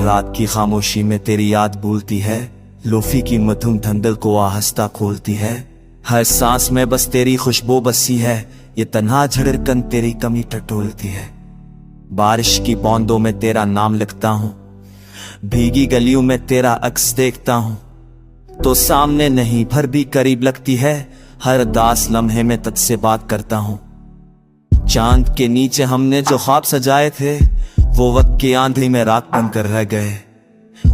रात की खामोशी में तेरी याद बोलती है, लोफी की मधुम धंधल को आहस्ता खोलती है। हर सांस में बस तेरी खुशबू बसी है, ये तन्हा झड़कन तेरी कमी टटोलती है। बारिश की बूंदों में तेरा नाम लिखता हूँ, भीगी गलियों में तेरा अक्स देखता हूँ, तो सामने नहीं भर भी करीब लगती है। हर दास लम्हे में तुझसे बात करता हूँ। चांद के नीचे हमने जो ख्वाब सजाए थे, वो वक्त की आंधी में रात बनकर रह गए।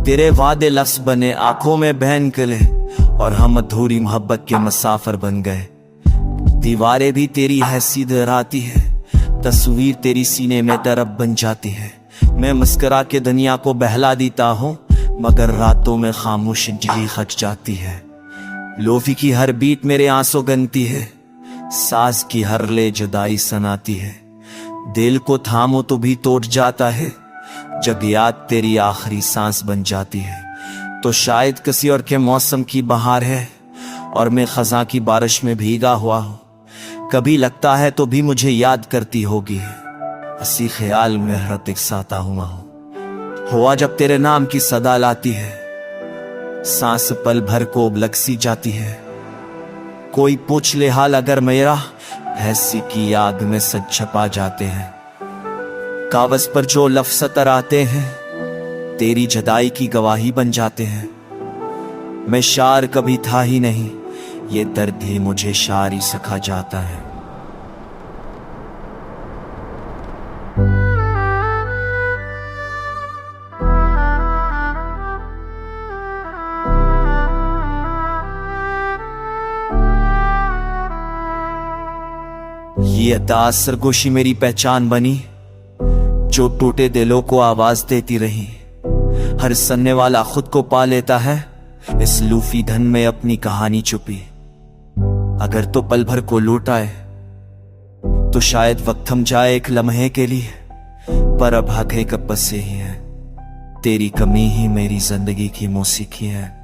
तेरे वादे लफ्ज़ बने आंखों में बहन निकले, और हम अधूरी मोहब्बत के मुसाफिर बन गए। दीवारें भी तेरी हैसियत डराती है, तस्वीर तेरी सीने में दरब बन जाती है। मैं मुस्कुरा के दुनिया को बहला देता हूँ, मगर रातों में खामोश अंजलि खच जाती है। लोफी की हर बीट मेरे आंसू गनती है, साज की हर ले जुदाई सनाती है। दिल को थामो तो भी टूट जाता है, जब याद तेरी आखिरी सांस बन जाती है। तो शायद किसी और के मौसम की बहार है, और मैं खजा की बारिश में भीगा हुआ हूँ। कभी लगता है तो भी मुझे याद करती होगी, हंसी ख्याल में हर एक साता हुआ हूँ। हुआ जब तेरे नाम की सदा लाती है, सांस पल भर को उबलक सी जाती है। कोई पूछ ले हाल अगर मेरा, ऐसी की याद में सच छपा जाते हैं। कागज पर जो लफ्ज़ आते हैं, तेरी जुदाई की गवाही बन जाते हैं। मैं शार कभी था ही नहीं, ये दर्द ही मुझे शायरी सिखा जाता है। ये अदा सरगोशी मेरी पहचान बनी, जो टूटे दिलों को आवाज देती रही। हर सुनने वाला खुद को पा लेता है, इस लूफी धन में अपनी कहानी छुपी। अगर तो पल भर को लौटाए, तो शायद वक्त थम जाए एक लम्हे के लिए, पर अब हक है कब से ही है। तेरी कमी ही मेरी जिंदगी की मौसीकी है।